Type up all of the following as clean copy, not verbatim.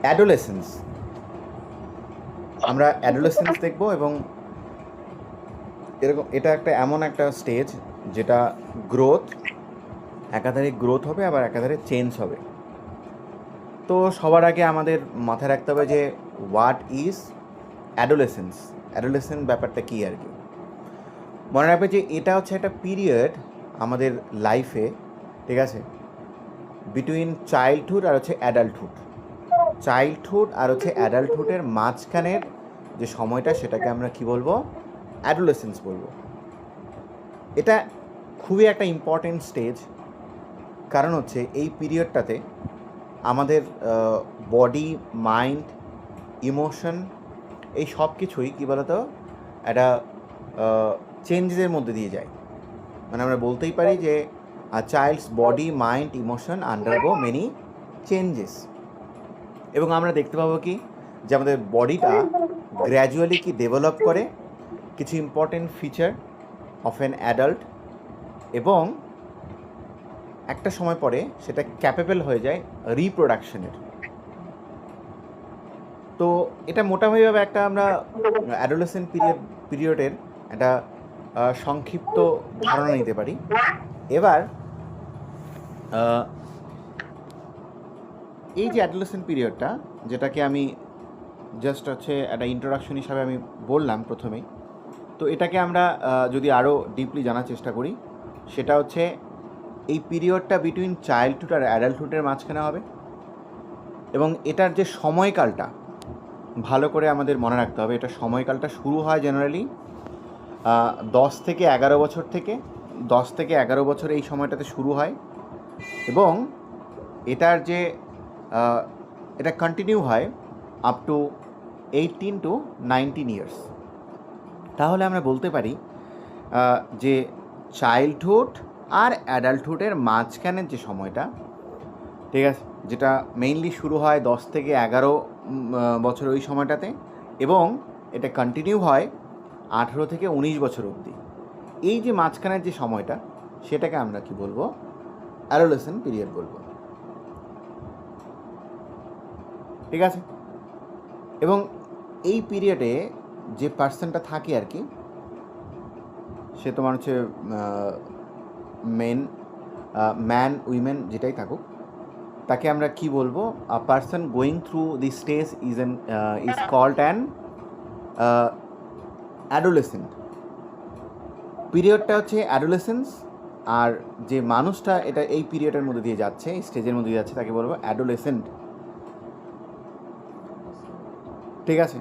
Adolescence, আমরা adolescence দেখব। এবং এরকম এটা একটা এমন একটা স্টেজ যেটা গ্রোথ, একাধারে গ্রোথ হবে আবার একাধারে চেঞ্জ হবে। তো সবার আগে আমাদের মাথায় রাখতে হবে যে হোয়াট ইজ অ্যাডোলেসেন্স, অ্যাডোলেসেন্ট ব্যাপারটা কী আর কি। মনে রাখবে যে এটা হচ্ছে একটা পিরিয়ড আমাদের লাইফে, ঠিক আছে, বিটুইন চাইল্ডহুড আর হচ্ছে অ্যাডাল্টহুড। চাইল্ডহুড আর হচ্ছে অ্যাডাল্টহুডের মাঝখানের যে সময়টা সেটাকে আমরা কি বলবো, অ্যাডোলেসেন্স বলবো। এটা খুবই একটা ইম্পর্টেন্ট স্টেজ, কারণ হচ্ছে এই পিরিয়ডটাতে আমাদের বডি, মাইন্ড, ইমোশন এই সব কিছুই কী বলতো একটা চেঞ্জের মধ্যে দিয়ে যায়। মানে আমরা বলতেই পারি যে child's body, mind, emotion undergo many changes. এবং আমরা দেখতে পাবো কি যে আমাদের বডিটা গ্র্যাজুয়ালি কি ডেভেলপ করে কিছু important feature of an adult, এবং একটা সময় পরে সেটা ক্যাপেবল হয়ে যায় রিপ্রোডাকশনের। তো এটা মোটামুটিভাবে একটা আমরা অ্যাডোলেসেন্ট পিরিয়ডের একটা সংক্ষিপ্ত ধারণা নিতে পারি। এবার এই যে অ্যাডোলেসেন্ট পিরিয়ডটা, যেটাকে আমি জাস্ট হচ্ছে একটা ইন্ট্রোডাকশন হিসাবে আমি বললাম প্রথমেই, তো এটাকে আমরা যদি আরও ডিপলি জানার চেষ্টা করি, সেটা হচ্ছে এই পিরিয়ডটা বিটুইন চাইল্ডহুড আর অ্যাডাল্টহুডের মাঝখানে হবে। এবং এটার যে সময়কালটা ভালো করে আমাদের মনে রাখতে হবে, এটা সময়কালটা শুরু হয় জেনারেলি 10 থেকে 11 বছর থেকে। 10 থেকে 11 বছর এই সময়টাতে শুরু হয়, এবং এটার যে এটা কন্টিনিউ হয় আপ টু 18 to 19 ইয়ার্স। তাহলে আমরা বলতে পারি যে চাইল্ডহুড আর অ্যাডাল্টহুডের মাঝখানের যে সময়টা, ঠিক আছে, যেটা মেইনলি শুরু হয় 10 থেকে 11 বছর ওই সময়টাতে, এবং এটা কন্টিনিউ হয় 18 থেকে 19 বছর অবধি। এই যে মাঝখানের যে সময়টা, সেটাকে আমরা কি বলবো, অ্যাডোলেসেন্ট পিরিয়ড বলবো, ঠিক আছে। এবং এই পিরিয়ডে যে পার্সনটা থাকে আর কি, সে তোমার হচ্ছে ম্যান, উইমেন যেটাই থাকুক, তাকে আমরা কি বলবো, a person going through the stage is called an adolescent. পিরিয়ডটা হচ্ছে অ্যাডোলেসেন্স, আর যে মানুষটা এটা এই পিরিয়ডের মধ্যে দিয়ে যাচ্ছে, এই স্টেজের মধ্যে দিয়ে যাচ্ছে, তাকে বলবো অ্যাডোলেসেন্ট, ঠিক আছে।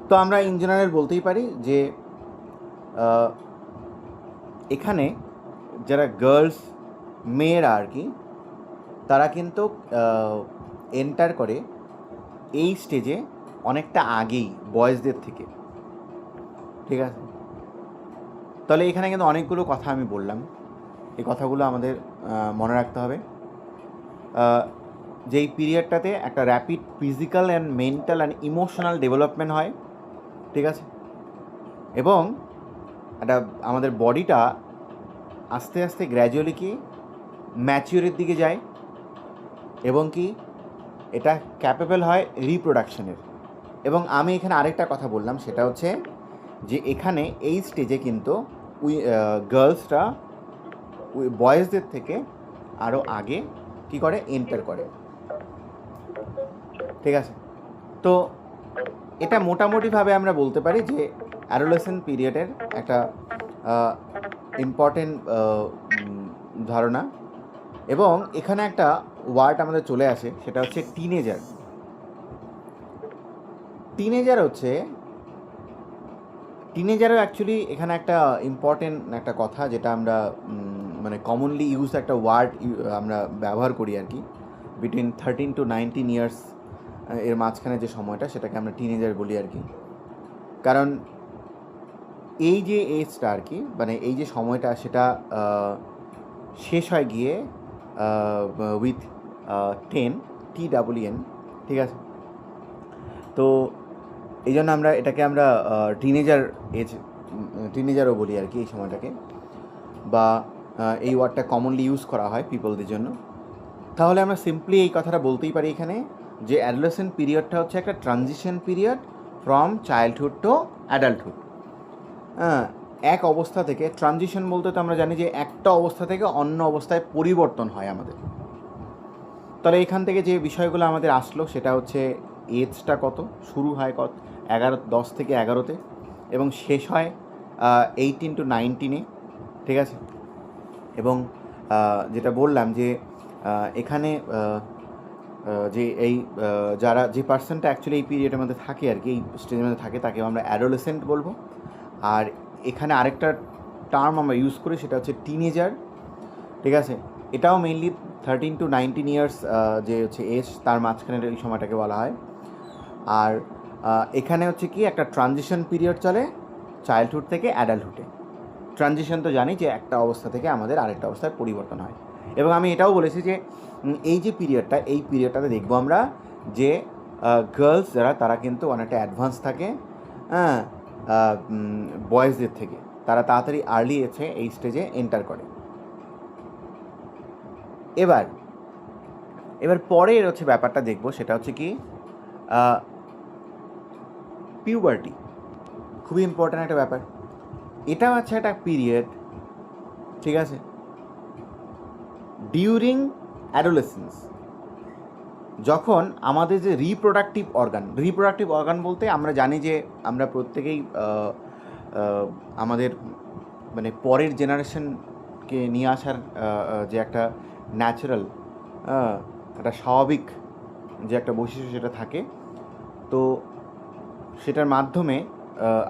তো আমরা ইন জেনারেল বলতেই পারি যে এখানে যারা গার্লস, মেয়েরা আর কি, তারা কিন্তু এন্টার করে এই স্টেজে অনেকটা আগেই বয়েজদের থেকে, ঠিক আছে। তাহলে এখানে কিন্তু অনেকগুলো কথা আমি বললাম, এই কথাগুলো আমাদের মনে রাখতে হবে। যেই পিরিয়ডটাতে একটা rapid physical and mental and emotional development হয়, ঠিক আছে, এবং একটা আমাদের বডিটা আস্তে আস্তে গ্র্যাজুয়ালি কি ম্যাচিওরের দিকে যায়, এবং কি এটা ক্যাপেবল হয় রিপ্রোডাকশনের। এবং আমি এখানে আরেকটা কথা বললাম, সেটা হচ্ছে যে এখানে এই স্টেজে কিন্তু গার্লসরা বয়েজদের থেকে আরও আগে কি করে, এন্টার করে, ঠিক আছে। তো এটা মোটামুটিভাবে আমরা বলতে পারি যে অ্যাডোলেসেন্ট পিরিয়ডের একটা ইম্পর্টেন্ট ধারণা। এবং এখানে একটা ওয়ার্ড আমাদের চলে আসে, সেটা হচ্ছে টিনেজার। টিনেজারও অ্যাকচুয়ালি এখানে একটা ইম্পর্টেন্ট একটা কথা, যেটা আমরা মানে কমনলি ইউজ একটা ওয়ার্ড আমরা ব্যবহার করি আর কি, বিটুইন 13 to 19 ইয়ার্স এর মাঝখানে যে সময়টা, সেটাকে আমরা টিনেজার বলি আর কি। কারণ এই যে এজটা আর কি, মানে এই যে সময়টা, সেটা শেষ হয় গিয়ে উইথ 10 TWN, ঠিক আছে। তো এই জন্য আমরা এটাকে আমরা টিনেজারও বলি আর কি এই সময়টাকে, বা এই ওয়ার্ডটা কমনলি ইউজ করা হয় পিপলদের জন্য। তাহলে আমরা সিম্পলি এই কথাটা বলতেই পারি এখানে যে অ্যাডোলেসেন্ট পিরিয়ডটা হচ্ছে একটা transition period from childhood to adulthood. হ্যাঁ, এক অবস্থা থেকে ট্রানজিশন বলতে তো আমরা জানি যে একটা অবস্থা থেকে অন্য অবস্থায় পরিবর্তন হয় আমাদের। তাহলে এখান থেকে যে বিষয়গুলো আমাদের আসলো সেটা হচ্ছে এজটা কত, শুরু হয় কত 10 থেকে 11-তে এবং শেষ হয় 18 to 19-এ, ঠিক আছে। এবং যেটা বললাম যে এখানে যে এই যারা যে পার্সনটা অ্যাকচুয়ালি এই পিরিয়ডের মধ্যে থাকে আর কি, এই স্টেজের মধ্যে থাকে, তাকে আমরা অ্যাডোলেসেন্ট বলবো। আর এখানে আরেকটা টার্ম আমরা ইউজ করি, সেটা হচ্ছে টিনেজার, ঠিক আছে। এটাও মেইনলি 13 to 19 ইয়ার্স যে হচ্ছে এজ, তার মাঝখানের এই সময়টাকে বলা হয়। আর এখানে হচ্ছে কি একটা ট্রানজিশন পিরিয়ড চলে চাইল্ডহুড থেকে অ্যাডাল্টহুডে। ট্রানজিশন তো জানি যে একটা অবস্থা থেকে আমাদের আরেকটা অবস্থায় পরিবর্তন হয়। এবং আমি এটাও বলেছি যে এই যে পিরিয়ডটা, এই পিরিয়ডটাতে দেখবো আমরা যে গার্লস যারা, তারা কিন্তু অনেকটা অ্যাডভান্স থাকে, হ্যাঁ, বয়েজদের থেকে। তারা তাড়াতাড়ি আর্লি এসে এই স্টেজে এন্টার করে। এবার পরের হচ্ছে ব্যাপারটা দেখবো, সেটা হচ্ছে কি পিউবার্টি। খুবই ইম্পর্ট্যান্ট একটা ব্যাপার। এটা হচ্ছে একটা পিরিয়ড, ঠিক আছে, ডিউরিং অ্যাডোলেসেন্স, যখন আমাদের যে রিপ্রোডাক্টিভ অর্গান বলতে আমরা জানি যে আমরা প্রত্যেকেই আমাদের মানে পরের জেনারেশনকে নিয়ে আসার যে একটা ন্যাচারাল, একটা স্বাভাবিক যে একটা বৈশিষ্ট্য সেটা থাকে, তো সেটার মাধ্যমে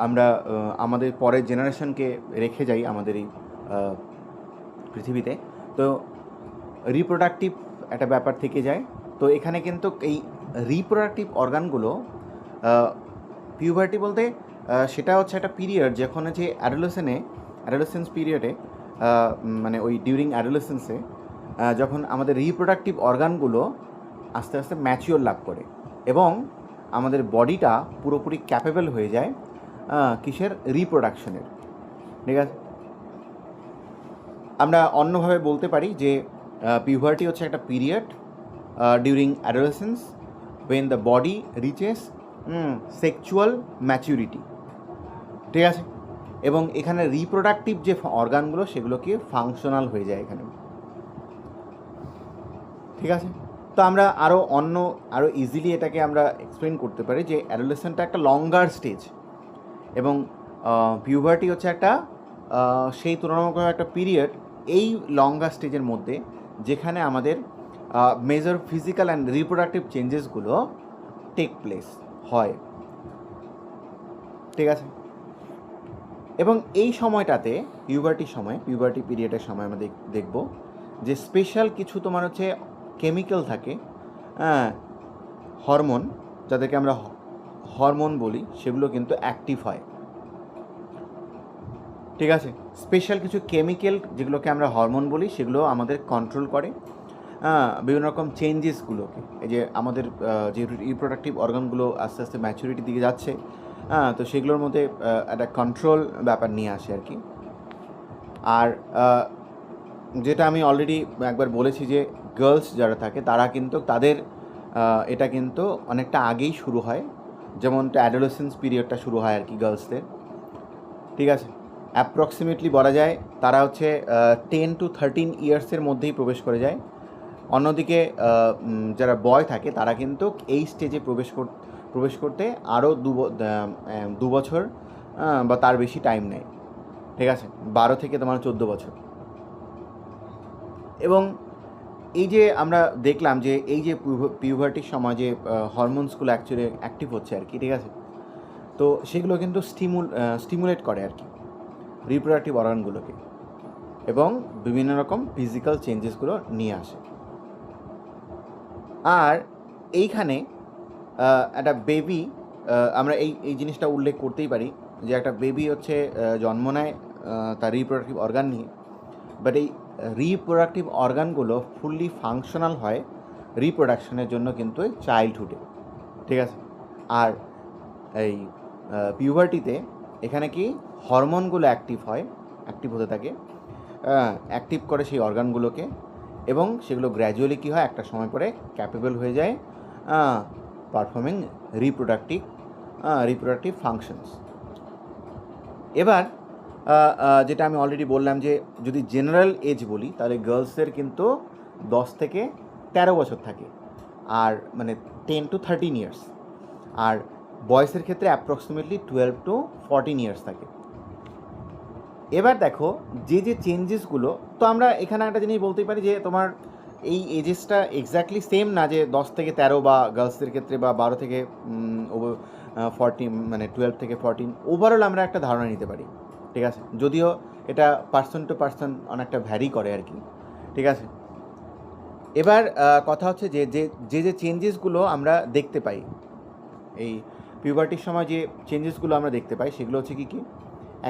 আমরা আমাদের পরের জেনারেশনকে রেখে যাই আমাদের এই পৃথিবীতে। তো রিপ্রোডাক্টিভ একটা ব্যাপার থেকে যায়। তো এখানে কিন্তু এই রিপ্রোডাক্টিভ অর্গানগুলো, পিউবার্টি বলতে সেটা হচ্ছে একটা পিরিয়ড যখন হচ্ছে অ্যাডোলেসেন্স পিরিয়ডে, মানে ওই ডিউরিং অ্যাডোলেসেন্সে যখন আমাদের রিপ্রোডাক্টিভ অর্গানগুলো আস্তে আস্তে ম্যাচিওর লাভ করে এবং আমাদের বডিটা পুরোপুরি ক্যাপেবল হয়ে যায় কিসের, রিপ্রোডাকশনের, ঠিক আছে। আমরা অন্যভাবে বলতে পারি যে পিউবার্টি হচ্ছে একটা period during adolescence when the body reaches sexual maturity, ঠিক আছে। এবং এখানে রিপ্রোডাক্টিভ যে অর্গানগুলো সেগুলো কি ফাংশনাল হয়ে যায় এখানে, ঠিক আছে। তো আমরা আরও ইজিলি এটাকে আমরা এক্সপ্লেন করতে পারি যে অ্যাডোলেসেন্টটা একটা লঙ্গার স্টেজ এবং পিউবার্টি হচ্ছে একটা সেই তুলনামূলক একটা পিরিয়ড এই লঙ্গার স্টেজের মধ্যে, যেখানে আমাদের মেজর ফিজিক্যাল অ্যান্ড রিপ্রোডাক্টিভ চেঞ্জেসগুলো টেক প্লেস হয়, ঠিক আছে। এবং এই সময়টাতে পিউবার্টি পিরিয়ডের সময় আমরা দেখব যে স্পেশাল কিছু তোমার হচ্ছে কেমিক্যাল থাকে, হরমোন, যাদেরকে আমরা হরমোন বলি, সেগুলো কিন্তু অ্যাক্টিভ হয়, ঠিক আছে। স্পেশাল কিছু কেমিক্যাল যেগুলোকে আমরা হরমোন বলি, সেগুলো আমাদের কন্ট্রোল করে বিভিন্ন রকম চেঞ্জেসগুলোকে। এই যে আমাদের যে রিপ্রোডাক্টিভ অর্গানগুলো আস্তে আস্তে ম্যাচুরিটির দিকে যাচ্ছে, তো সেগুলোর মধ্যে একটা কন্ট্রোল ব্যাপার নিয়ে আসে আর কি। আর যেটা আমি অলরেডি একবার বলেছি যে গার্লস যারা থাকে তারা কিন্তু তাদের এটা কিন্তু অনেকটা আগেই শুরু হয়, যেমন অ্যাডোলেসেন্স পিরিয়ডটা শুরু হয় আর কি গার্লসদের, ঠিক আছে। অ্যাপ্রক্সিমেটলি বলা যায় তারা হচ্ছে 10 to 13 ইয়ার্সের মধ্যেই প্রবেশ করে যায়। অন্যদিকে যারা বয় থাকে তারা কিন্তু এই স্টেজে প্রবেশ করতে আরও 2 বছর বা তার বেশি টাইম নেয়, ঠিক আছে, 12 থেকে তোমার 14 বছর। এবং এই যে আমরা দেখলাম যে এই যে পিউবার্টির সময় যে হরমোনসগুলো অ্যাকচুয়ালি অ্যাক্টিভ হচ্ছে আর কি, ঠিক আছে, তো সেগুলো কিন্তু স্টিমুলেট করে আর কি রিপ্রোডাক্টিভ অর্গানগুলোকে এবং বিভিন্ন রকম ফিজিক্যাল চেঞ্জেসগুলো নিয়ে আসে। আর এইখানে একটা বেবি, আমরা এই জিনিসটা উল্লেখ করতেই পারি যে একটা বেবি হচ্ছে জন্ম নেয় তার রিপ্রোডাক্টিভ অর্গান নিয়ে, বাট এই রিপ্রোডাক্টিভ অর্গানগুলো ফুললি ফাংশনাল হয় রিপ্রোডাকশনের জন্য কিন্তু চাইল্ডহুডে, ঠিক আছে। আর এই পিউবার্টিতে এখানে কি হরমোনগুলো অ্যাক্টিভ হতে থাকে, অ্যাক্টিভ করে সেই অর্গানগুলোকে, এবং সেগুলো গ্র্যাজুয়ালি কী হয় একটা সময় পরে ক্যাপেবল হয়ে যায় পারফর্মিং রিপ্রোডাক্টিভ ফাংশনস। এবার যেটা আমি অলরেডি বললাম যে যদি জেনারেল এজ বলি তাহলে গার্লসের কিন্তু 10 থেকে 13 বছর থাকে, আর মানে 10 to 13 ইয়ার্স, আর বয়েসের ক্ষেত্রে অ্যাপ্রক্সিমেটলি 12 to 14 ইয়ার্স থাকে। এবার দেখো যে চেঞ্জেসগুলো, তো আমরা এখানে একটা জিনিস বলতেই পারি যে তোমার এই এজেসটা এক্স্যাক্টলি সেম না, যে 10 থেকে 13 বা গার্লসদের ক্ষেত্রে বা 12 থেকে 14, মানে 12 থেকে 14, ওভারঅল আমরা একটা ধারণা নিতে পারি, ঠিক আছে, যদিও এটা পার্সন টু পার্সন অনেকটা ভ্যারি করে আর কি, ঠিক আছে। এবার কথা হচ্ছে যে চেঞ্জেসগুলো আমরা দেখতে পাই এই পিউবার্টির সময়, যে চেঞ্জেসগুলো আমরা দেখতে পাই সেগুলো হচ্ছে কি,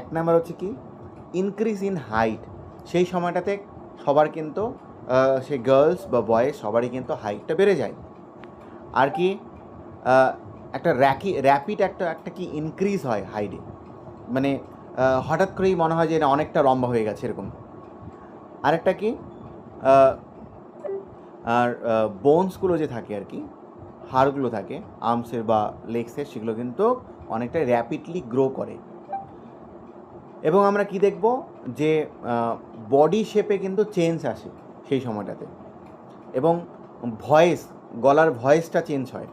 এক নাম্বার হচ্ছে কি ইনক্রিজ ইন হাইট। সেই সময়টাতে সবার কিন্তু সে গার্লস বা বয়েজ সবারই কিন্তু হাইটটা বেড়ে যায়। আর কি একটা র্যাপিড একটা কি ইনক্রিজ হয় হাইটে, মানে হঠাৎ করেই মনে হয় যে না অনেকটা লম্বা হয়ে গেছে এরকম। আরেকটা কি আর বোনসগুলো যে থাকে আর কি, হাড়গুলো থাকে আর্মসের বা লেগসের, সেগুলো কিন্তু অনেকটা র্যাপিডলি গ্রো করে। এবং আমরা কি দেখব যে বডি শেপে কিন্তু চেঞ্জ আসে সেই সময়টাতে, এবং গলার ভয়েসটা চেঞ্জ হয়,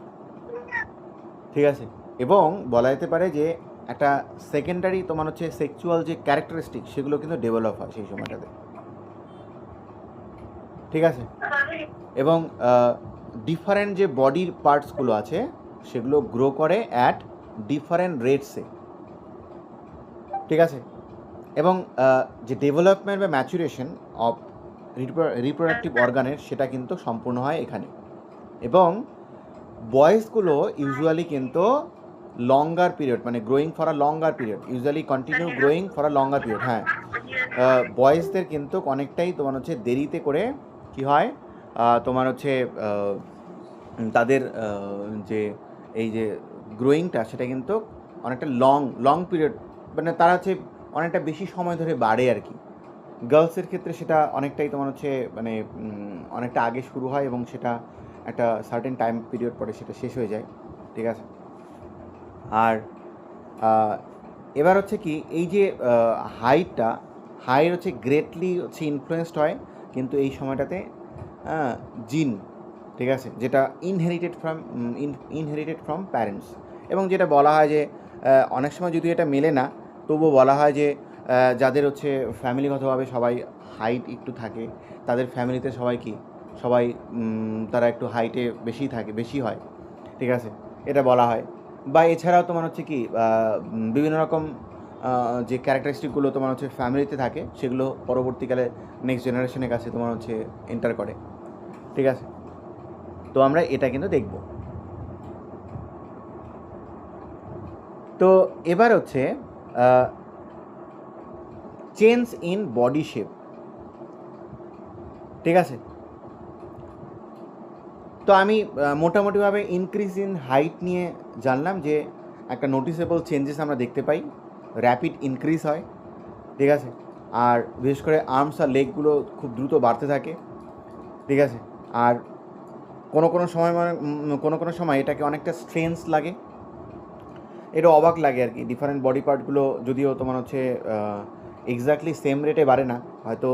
ঠিক আছে। এবং বলা যেতে পারে যে একটা সেকেন্ডারি তোমার হচ্ছে সেক্সুয়াল যে ক্যারেক্টারিস্টিক সেগুলো কিন্তু ডেভেলপ হয় সেই সময়টাতে, ঠিক আছে। এবং ডিফারেন্ট যে বডির পার্টসগুলো আছে সেগুলো গ্রো করে অ্যাট ডিফারেন্ট রেটসে, ঠিক আছে। এবং যে ডেভেলপমেন্ট বা ম্যাচুরেশন অফ রিপ্রোডাক্টিভ অর্গানের সেটা কিন্তু সম্পূর্ণ হয় এখানে। এবং বয়েসগুলো ইউজুয়ালি কিন্তু লঙ্গার পিরিয়ড, মানে growing for a longer period, usually continue growing for a longer period. হ্যাঁ, বয়েসদের কিন্তু অনেকটাই তোমার হচ্ছে দেরিতে করে কি হয়, তোমার হচ্ছে তাদের যে এই যে গ্রোয়িংটা সেটা কিন্তু অনেকটা লং পিরিয়ড, মানে তারা হচ্ছে অনেকটা বেশি সময় ধরে বাড়ে আর কি। গার্লসের ক্ষেত্রে সেটা অনেকটাই তোমার হচ্ছে মানে অনেকটা আগে শুরু হয় এবং সেটা একটা সার্টেন টাইম পিরিয়ড পরে সেটা শেষ হয়ে যায়, ঠিক আছে। আর এবার হচ্ছে কি এই যে হাইট হচ্ছে গ্রেটলি হচ্ছে ইনফ্লুয়েসড হয় কিন্তু এই সময়টাতে জিন, ঠিক আছে, যেটা ইনহেরিটেড ফ্রম প্যারেন্টস। এবং যেটা বলা হয় যে অনেক সময় যদি এটা মেলে না, তবুও বলা হয় যে যাদের হচ্ছে ফ্যামিলিগতভাবে সবাই হাইট একটু থাকে, তাদের ফ্যামিলিতে সবাই তারা একটু হাইটে বেশি হয়, ঠিক আছে, এটা বলা হয়। বা এছাড়াও তোমার হচ্ছে কি বিভিন্ন রকম যে ক্যারেক্টারিস্টিকগুলো তোমার হচ্ছে ফ্যামিলিতে থাকে সেগুলো পরবর্তীকালে নেক্সট জেনারেশনের কাছে তোমার হচ্ছে এন্টার করে, ঠিক আছে। তো আমরা এটা কিন্তু দেখব। তো এবার হচ্ছে চেঞ্জ ইন বডি শেপ, ঠিক আছে। তো আমি মোটামুটিভাবে ইনক্রিজ ইন হাইট নিয়ে জানলাম যে একটা নোটিসেবল চেঞ্জেস আমরা দেখতে পাই, র্যাপিড ইনক্রিজ হয়, ঠিক আছে। আর বিশেষ করে আর্মস আর লেগগুলো খুব দ্রুত বাড়তে থাকে, ঠিক আছে। আর কোনো সময় এটাকে অনেকটা স্ট্রেন্স লাগে, এটা অবাক লাগে আর কি। ডিফারেন্ট বডি পার্টগুলো যদিও তোমার হচ্ছে এক্স্যাক্টলি সেম রেটে বাড়ে না, হয়তো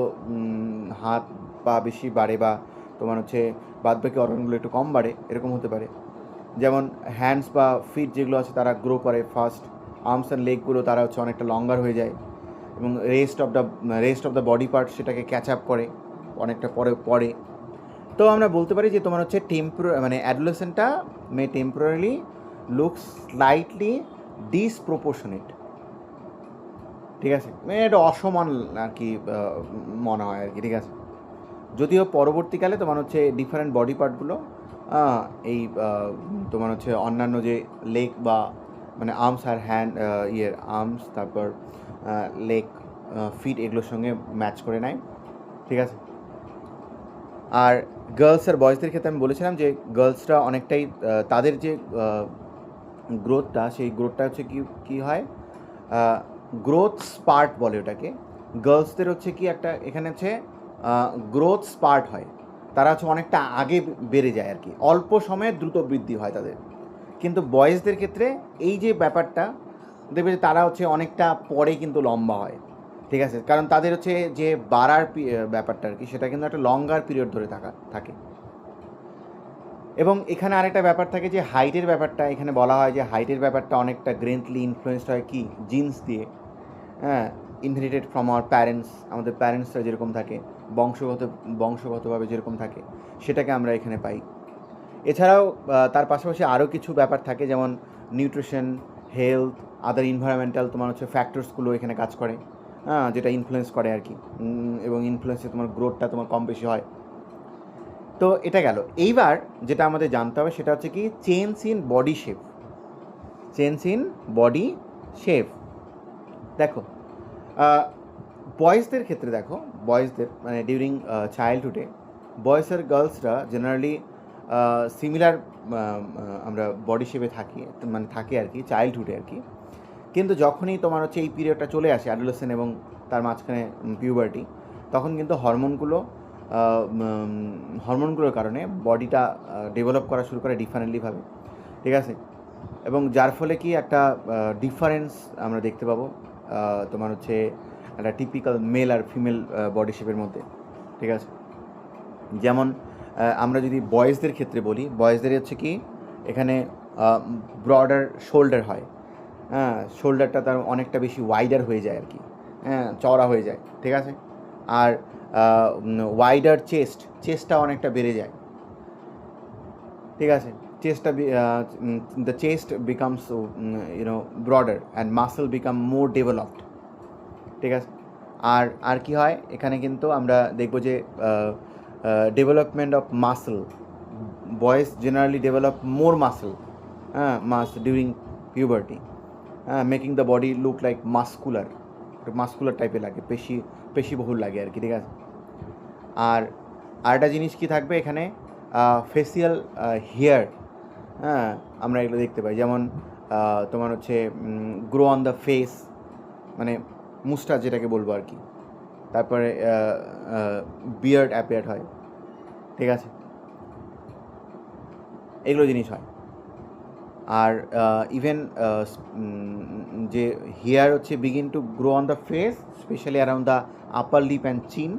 হাত পা বেশি বাড়ে বা তোমার হচ্ছে বাদবাকি অর্গানগুলো একটু কম বাড়ে, এরকম হতে পারে। যেমন হ্যান্ডস বা ফিট যেগুলো আছে তারা গ্রো করে ফার্স্ট, আর্মস অ্যান্ড লেগগুলো তারা হচ্ছে অনেকটা লঙ্গার হয়ে যায়, এবং rest of the body part সেটাকে ক্যাচ আপ করে অনেকটা পরে। তো আমরা বলতে পারি যে তোমার হচ্ছে মানে অ্যাডোলেসেন্টটা টেম্পোরারিলি লুকস স্লাইটলি ডিসপ্রপোর্শনেট, ঠিক আছে, মানে এটা অসমান আর কি মনে হয় আর কি, ঠিক আছে। যদিও পরবর্তীকালে তোমার হচ্ছে ডিফারেন্ট বডি পার্টগুলো এই তোমার হচ্ছে অন্যান্য যে লেগ বা মানে আর্মস আর আর্মস, তারপর লেগ, ফিট, এগুলোর সঙ্গে ম্যাচ করে নেয়, ঠিক আছে। আর গার্লস আর বয়েজদের ক্ষেত্রে আমি বলেছিলাম যে গার্লসরা অনেকটাই তাদের যে গ্রোথটা, সেই গ্রোথটা হচ্ছে কি হয়, গ্রোথ স্পার্ট বলে ওটাকে। গার্লসদের হচ্ছে কি একটা এখানে হচ্ছে গ্রোথ স্পার্ট হয়, তারা হচ্ছে অনেকটা আগে বেড়ে যায় আর কি, অল্প সময়ে দ্রুত বৃদ্ধি হয় তাদের। কিন্তু বয়েজদের ক্ষেত্রে এই যে ব্যাপারটা দেখবে যে তারা হচ্ছে অনেকটা পরে কিন্তু লম্বা হয়, ঠিক আছে, কারণ তাদের হচ্ছে যে বাড়ার ব্যাপারটা আর কি, সেটা কিন্তু একটা লঙ্গার পিরিয়ড ধরে থাকে। এবং এখানে আরেকটা ব্যাপার থাকে যে হাইটের ব্যাপারটা, এখানে বলা হয় যে হাইটের ব্যাপারটা অনেকটা গ্রেন্টলি ইনফ্লুয়েসড হয় কি জিন্স দিয়ে, হ্যাঁ, ইনহেরিটেড ফ্রম আওয়ার প্যারেন্টস, আমাদের প্যারেন্টসরা যেরকম থাকে, বংশগতভাবে যেরকম থাকে, সেটাকে আমরা এখানে পাই। এছাড়াও তার পাশাপাশি আরও কিছু ব্যাপার থাকে, যেমন নিউট্রিশন, হেলথ, আদার ইনভায়রনমেন্টাল তোমার হচ্ছে ফ্যাক্টরসগুলো এখানে কাজ করে, হ্যাঁ, যেটা ইনফ্লুয়েন্স করে আর কি, এবং ইনফ্লুয়েন্সে তোমার গ্রোথটা তোমার কম বেশি হয়। তো এটা গেল। এইবার যেটা আমাদের জানতে হবে সেটা হচ্ছে কি change in body shape. Change in body shape দেখো, বয়েজদের ক্ষেত্রে দেখো, বয়েজদের মানে ডিউরিং চাইল্ডহুডে বয়েজ আর গার্লসরা জেনারেলি সিমিলার আমরা বডি শেপে থাকি, মানে থাকে আর কি চাইল্ডহুডে আর কি। কিন্তু যখনই তোমার হচ্ছে এই পিরিয়ডটা চলে আসে অ্যাডোলেসেন্ট এবং তার মাঝখানে পিউবার্টি, তখন কিন্তু হরমোনগুলোর কারণে বডিটা ডেভেলপ করা শুরু করে ডিফারেন্টলিভাবে, ঠিক আছে, এবং যার ফলে কি একটা ডিফারেন্স আমরা দেখতে পাবো তোমার হচ্ছে একটা টিপিক্যাল মেল আর ফিমেল বডি শেপের মধ্যে, ঠিক আছে। যেমন আমরা যদি বয়েজদের ক্ষেত্রে বলি, বয়েজদের হচ্ছে কি এখানে ব্রডার শোল্ডার হয়, হ্যাঁ, শোল্ডারটা তার অনেকটা বেশি ওয়াইডার হয়ে যায় আর কি, হ্যাঁ, চওড়া হয়ে যায়, ঠিক আছে। আর ওয়াইডার চেস্টটা অনেকটা বেড়ে যায়, ঠিক আছে। চেস্টটা the chest becomes broader and muscle become more developed, ঠিক আছে। আর কি হয় এখানে কিন্তু আমরা দেখব যে development of muscle, boys generally develop more muscle, হ্যাঁ, ডিউরিং পিউবার্টি, হ্যাঁ, making the body look like muscular টাইপের লাগে, পেশিবহুল লাগে আর কি, ঠিক আছে। আর আরেকটা জিনিস কি থাকবে এখানে, ফেসিয়াল হেয়ার, হ্যাঁ, আমরা এগুলো দেখতে পাই, যেমন তোমার হচ্ছে গ্রো অন দ্য ফেস, মানে মুস্টাচ যেটাকে বলবো আর কি, তারপরে বিয়ার্ড অ্যাপিয়ার হয়, ঠিক আছে, এগুলো জিনিস হয়। আর ইভেন যে হেয়ার হচ্ছে begin to grow on the face, specially around the upper lip and chin,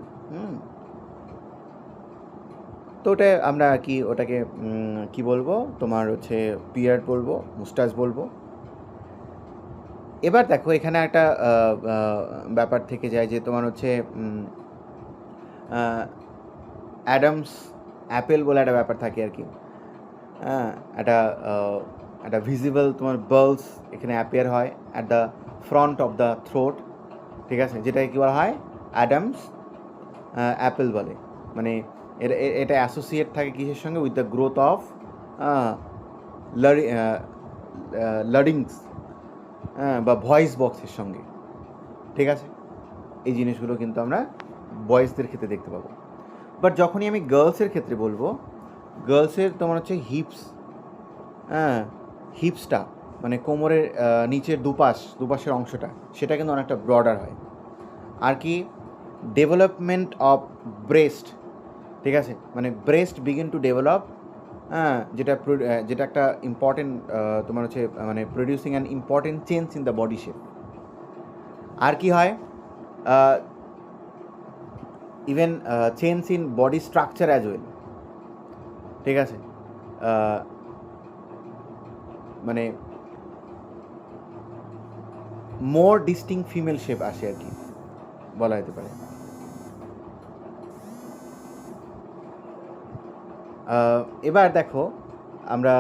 তো ওটা আমরা কি ওটাকে কি বলবো, তোমার হচ্ছে বিয়ার্ড বলবো, মুস্টাচ বলবো। এবার দেখো এখানে একটা ব্যাপার থেকে যায় যে তোমার হচ্ছে অ্যাডামস অ্যাপেল বলে একটা ব্যাপার থাকে আর কি, হ্যাঁ, একটা ভিজিবল তোমার বার্লস এখানে অ্যাপিয়ার হয় at the front of the throat, ঠিক আছে, যেটাকে কী বলা হয় অ্যাডামস অ্যাপেল বলে। মানে এটা অ্যাসোসিয়েট থাকে কিসের সঙ্গে, উইথ দ্য গ্রোথ অফ লারিংস, বা ভয়েস বক্সের সঙ্গে, ঠিক আছে। এই জিনিসগুলো কিন্তু আমরা বয়েজদের ক্ষেত্রে দেখতে পাবো। বাট যখনই আমি গার্লসের ক্ষেত্রে বলবো, গার্লসের তোমার হচ্ছে হ্যাঁ, হিপসটা মানে কোমরের নিচের দুপাশের অংশটা, সেটা কিন্তু অনেকটা ব্রডার হয়। আর কি ডেভেলপমেন্ট অফ ব্রেস্ট, ঠিক আছে, মানে ব্রেস্ট বিগিন টু ডেভেলপ, হ্যাঁ, যেটা একটা ইম্পর্টেন্ট তোমার হচ্ছে মানে producing an important change in the body shape. আর কি হয় even change in body structure as well, ঠিক আছে, মানে মোর ডিস্টিং ফিমেল শেপ আসে আর কি, বলা যেতে পারে। এবার দেখো আমরা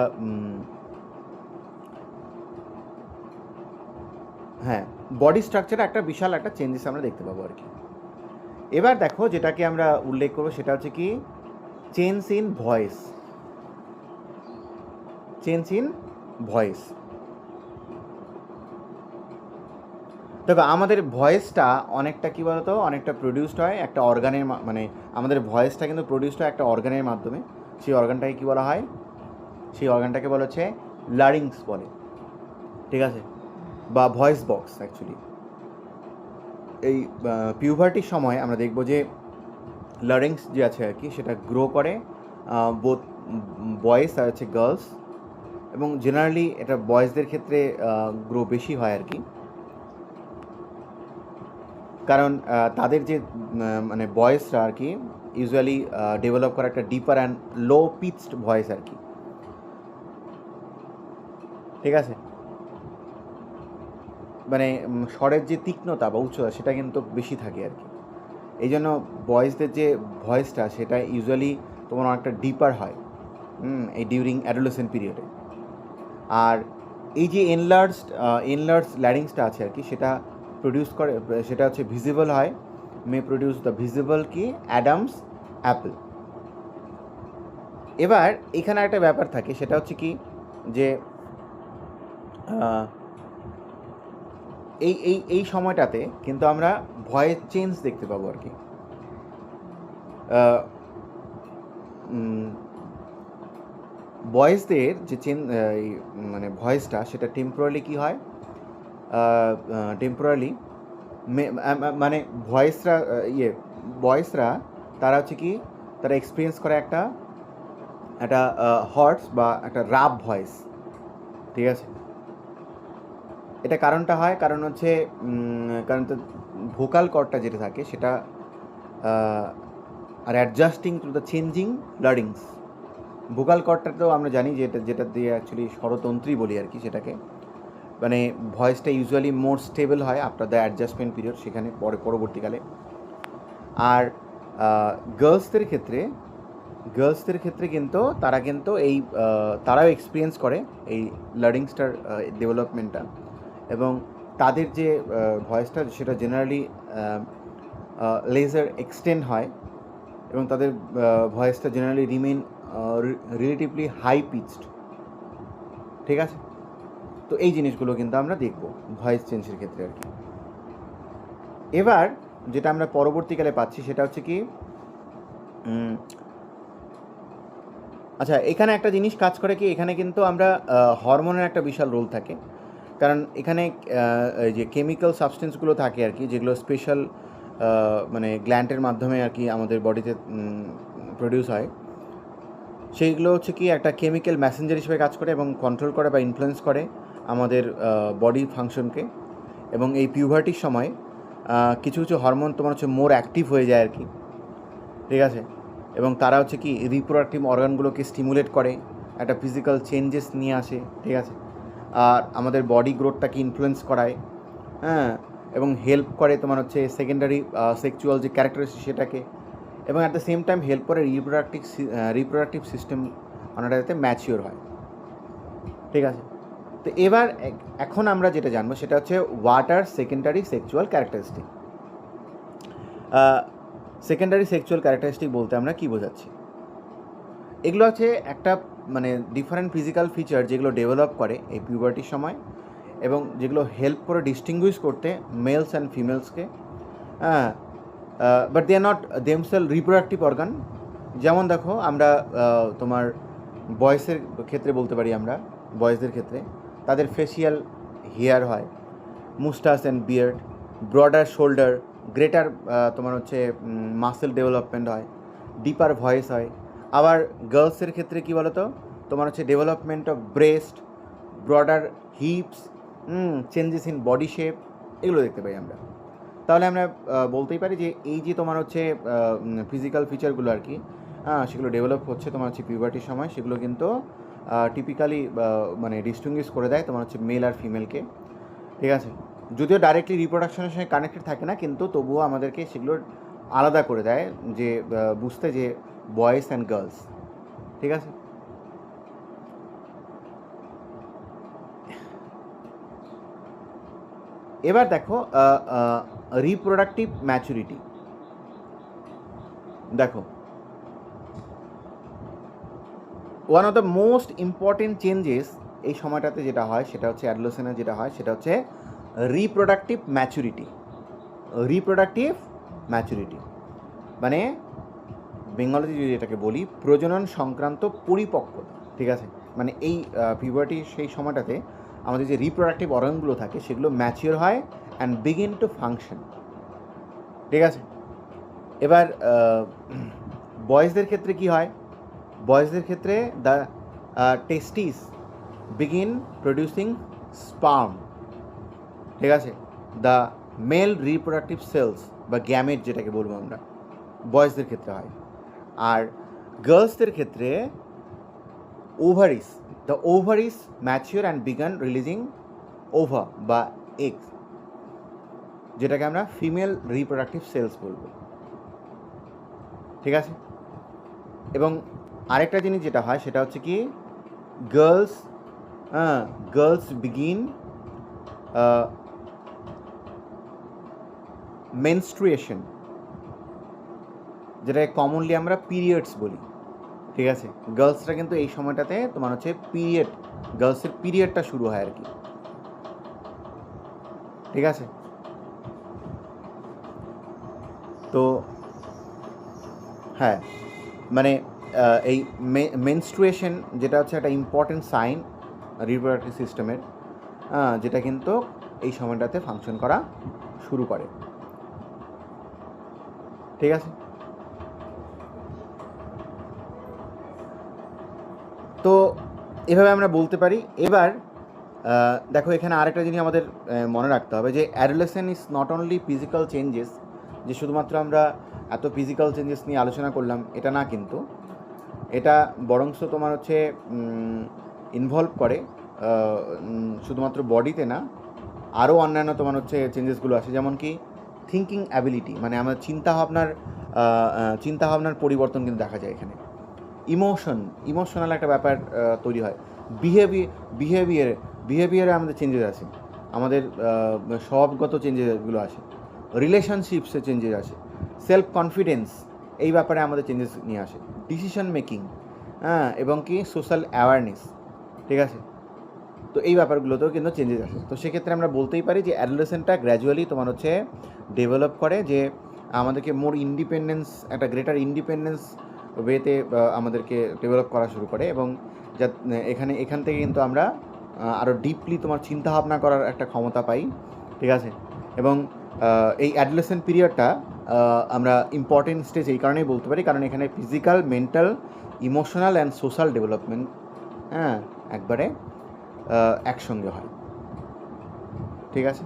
হ্যাঁ, বডি স্ট্রাকচারে একটা বিশাল একটা চেঞ্জেস আমরা দেখতে পাবো আর কি। এবার দেখো যেটাকে আমরা উল্লেখ করবো সেটা হচ্ছে কি চেঞ্জ ইন ভয়েস। দেখো আমাদের ভয়েসটা অনেকটা কী বলতো, অনেকটা প্রডিউসড হয় একটা অর্গানের, মানে আমাদের ভয়েসটা কিন্তু প্রডিউসড হয় একটা অর্গানের মাধ্যমে। সেই অর্গানটাকে কী বলা হয়, সেই অর্গানটাকে বলা হচ্ছে লারিংস বলে, ঠিক আছে, বা ভয়েস বক্স অ্যাকচুয়ালি। এই পিউবার্টির সময় আমরা দেখব যে লারিংস যে আছে আর কি সেটা গ্রো করে বোথ বয়েজ আর হচ্ছে গার্লস, এবং জেনারেলি এটা বয়েজদের ক্ষেত্রে গ্রো বেশি হয় আর কি, কারণ তাদের যে মানে ভয়েসটা আর কি ইউজুয়ালি ডেভেলপ করা একটা ডিপার অ্যান্ড লো পিচড ভয়েস আর কি, ঠিক আছে, মানে স্বরের যে তীক্ষ্ণতা বা উচ্চতা সেটা কিন্তু বেশি থাকে আর কি। এই জন্য বয়েজদের যে ভয়েসটা সেটা ইউজুয়ালি তোমার অনেকটা ডিপার হয় এই ডিউরিং অ্যাডোলেসেন্ট পিরিয়ডে। আর এই যে এনলার্জ ল্যারিংসটা আছে আর কি সেটা প্রডিউস করে, সেটা হচ্ছে ভিজিবল হয়, মে প্রডিউস দ্য ভিজিবল কি অ্যাডামস অ্যাপল। এবার এখানে একটা ব্যাপার থাকে, সেটা হচ্ছে কি যে এই এই এই সময়টাতে কিন্তু আমরা ভয়েস চেঞ্জ দেখতে পাবো আর কি। বয়েজদের যে মানে ভয়েসটা সেটা টেম্পোরারি কি হয়, টেম্পোরারি মানে বয়েসরা তারা হচ্ছে কি তারা এক্সপিরিয়েন্স করে একটা হর্স বা একটা রাব ভয়েস, ঠিক আছে। এটা কারণটা হয় কারণ হচ্ছে কারণ তো ভোকাল কর্ডটা যেটা থাকে সেটা আর adjusting to the changing larynx. Vocal কর্ডটা তো আমরা জানি যে যেটা দিয়ে অ্যাকচুয়ালি স্বরতন্ত্রী বলি আর কি, সেটাকে মানে ভয়েসটা ইউজুয়ালি মোর স্টেবল হয় আফটার দ্য অ্যাডজাস্টমেন্ট পিরিয়ড, সেখানে পরবর্তীকালে। আর গার্লসদের ক্ষেত্রে কিন্তু তারা কিন্তু তারাও এক্সপিরিয়েন্স করে এই লারিংসটার ডেভেলপমেন্টটা, এবং তাদের যে ভয়েসটা সেটা জেনারেলি লেজার এক্সটেন্ড হয়, এবং তাদের ভয়েসটা generally remain relatively high pitched, ঠিক আছে। তো এই জিনিসগুলো কিন্তু আমরা দেখব ভয়েস চেঞ্জের ক্ষেত্রে আর কি। এবার যেটা আমরা পরবর্তীকালে পাচ্ছি সেটা হচ্ছে কি আচ্ছা, এখানে একটা জিনিস কাজ করে কি, এখানে কিন্তু আমরা হরমোনের একটা বিশাল রোল থাকে, কারণ এখানে যে কেমিক্যাল সাবস্টেন্সগুলো থাকে আর কি, যেগুলো স্পেশাল মানে গ্ল্যান্ডের মাধ্যমে আর কি আমাদের বডিতে প্রডিউস হয়, সেইগুলো হচ্ছে কি একটা কেমিক্যাল ম্যাসেঞ্জার হিসেবে কাজ করে এবং কন্ট্রোল করে বা ইনফ্লুয়েন্স করে আমাদের বডি ফাংশনকে। এবং এই পিউবার্টির সময় কিছু কিছু হরমোন তোমার হচ্ছে মোর অ্যাক্টিভ হয়ে যায় আর কি, ঠিক আছে, এবং তারা হচ্ছে কি রিপ্রোডাক্টিভ অর্গানগুলোকে স্টিমুলেট করে, একটা ফিজিক্যাল চেঞ্জেস নিয়ে আসে, ঠিক আছে, আর আমাদের বডি গ্রোথটাকে ইনফ্লুয়েন্স করায়, হ্যাঁ, এবং হেল্প করে তোমার হচ্ছে সেকেন্ডারি সেক্সুয়াল যে ক্যারেক্টারিস্টিক সেটাকে, এবং at the same time help করে রিপ্রোডাক্টিভ সিস্টেম অনেকটা যাতে ম্যাচিওর হয়, ঠিক আছে। তো এবার এখন আমরা যেটা জানবো সেটা হচ্ছে what are secondary sexual characteristic. Secondary sexual characteristic বলতে আমরা কী বোঝাচ্ছি? এগুলো হচ্ছে একটা মানে ডিফারেন্ট ফিজিক্যাল ফিচার যেগুলো ডেভেলপ করে এই পিউবার্টির সময়, এবং যেগুলো হেল্প করে ডিস্টিংগুইশ করতে মেলস অ্যান্ড ফিমেলসকে, হ্যাঁ, but they are not themselves reproductive organ. যেমন দেখো আমরা তোমার বয়েসের ক্ষেত্রে বলতে পারি, আমরা বয়েসদের ক্ষেত্রে তাদের ফেসিয়াল হেয়ার হয়, moustache and beard, broader shoulder, greater তোমার হচ্ছে মাসেল ডেভেলপমেন্ট হয়, ডিপার ভয়েস হয়। আবার গার্লসের ক্ষেত্রে কী বলো তো, তোমার হচ্ছে development of breast, broader hips, changes in body shape, এগুলো দেখতে পাই আমরা। তাহলে আমরা বলতেই পারি যে এই যে তোমার হচ্ছে ফিজিক্যাল ফিচারগুলো আর কি, সেগুলো ডেভেলপ হচ্ছে তোমার হচ্ছে পিউবার্টির সময়, সেগুলো কিন্তু টিপিক্যালি মানে ডিস্টিংগুইশ করে দেয় তোমার হচ্ছে মেল আর ফিমেলকে, ঠিক আছে। যদিও ডাইরেক্টলি রিপ্রোডাকশনের সঙ্গে কানেক্টেড থাকে না, কিন্তু তবুও আমাদেরকে সেগুলো আলাদা করে দেয় যে বুঝতে যে বয়েজ অ্যান্ড গার্লস, ঠিক আছে। এবার দেখো রিপ্রোডাক্টিভ ম্যাচুরিটি। দেখো one of the most important changes এই সময়টাতে যেটা হয় সেটা হচ্ছে অ্যাডোলেসেন্সে যেটা হয় সেটা হচ্ছে রিপ্রোডাক্টিভ ম্যাচুরিটি। রিপ্রোডাক্টিভ ম্যাচুরিটি মানে বেঙ্গলিতে যদি এটাকে বলি প্রজনন সংক্রান্ত পরিপক্কতা, ঠিক আছে। মানে এই পিউবার্টির সেই সময়টাতে আমাদের যে রিপ্রোডাক্টিভ অর্গানগুলো থাকে সেগুলো ম্যাচিওর হয় অ্যান্ড বিগিন টু ফাংশন, ঠিক আছে। এবার বয়েজদের ক্ষেত্রে কি হয়, বয়েজদের ক্ষেত্রে the testis begin producing sperm, ঠিক আছে, দ্য মেল রিপ্রোডাক্টিভ সেলস বা গ্যামেট যেটাকে বলবো আমরা, বয়েজদের ক্ষেত্রে হয়। আর গার্লসদের ক্ষেত্রে ovaries, the ovaries mature and began releasing ova বা এগস, যেটাকে আমরা ফিমেল রিপ্রোডাক্টিভ সেলস বলবো, ঠিক আছে। এবং আরেকটা জিনিস যেটা হয় সেটা হচ্ছে কি, গার্লস বিগিন মেনস্ট্রুয়েশন, যেটাকে কমনলি আমরা পিরিয়ডস বলি, ঠিক আছে। গার্লসরা কিন্তু এই সময়টাতে তোমার হচ্ছে পিরিয়ড, গার্লসের পিরিয়ডটা শুরু হয় আর কি, ঠিক আছে। তো হ্যাঁ, মানে এই মেনস্ট্রুয়েশন যেটা হচ্ছে একটা ইম্পর্টেন্ট সাইন রিপ্রোডাক্টিভ সিস্টেমের, যেটা কিন্তু এই সময়টাতে ফাংশন করা শুরু করে, ঠিক আছে। তো এভাবে আমরা বলতে পারি। এবার দেখো এখানে আরেকটা জিনিস আমাদের মনে রাখতে হবে যে adolescent is not only physical changes, যে শুধুমাত্র আমরা এত ফিজিক্যাল চেঞ্জেস নিয়ে আলোচনা করলাম এটা না, কিন্তু এটা বরংস তোমার হচ্ছে ইনভলভ করে শুধুমাত্র বডিতে না, আরও অন্যান্য তোমার হচ্ছে চেঞ্জেসগুলো আসে, যেমন কি থিঙ্কিং অ্যাবিলিটি, মানে আমার চিন্তাভাবনার পরিবর্তন কিন্তু দেখা যায় এখানে। ইমোশনাল একটা ব্যাপার তৈরি হয়। বিহেভিয়ারে আমাদের চেঞ্জেস আসে, আমাদের স্বভাবগত চেঞ্জেসগুলো আসে, রিলেশনশিপসে চেঞ্জেস আসে, সেলফ কনফিডেন্স এই ব্যাপারে আমাদের চেঞ্জেস নিয়ে আসে, ডিসিশন মেকিং, এবং কি সোশ্যাল অ্যাওয়ারনেস, ঠিক আছে। তো এই ব্যাপারগুলোতেও কিন্তু চেঞ্জেস আসে। তো সেক্ষেত্রে আমরা বলতেই পারি যে অ্যাডোলেসেন্টটা গ্র্যাজুয়ালি তোমার হচ্ছে ডেভেলপ করে, যে আমাদেরকে মোর ইন্ডিপেন্ডেন্স, একটা গ্রেটার ইন্ডিপেন্ডেন্স ওয়েতে আমাদেরকে ডেভেলপ করা শুরু করে, এবং যা এখান থেকে কিন্তু আমরা আরও ডিপলি তোমার চিন্তাভাবনা করার একটা ক্ষমতা পাই, ঠিক আছে। এবং এই অ্যাডোলেসেন্ট পিরিয়ডটা আমরা ইম্পর্টেন্ট স্টেজ এই কারণেই বলতে পারি, কারণ এখানে physical, mental, emotional and social development একবারে একসঙ্গে হয়, ঠিক আছে।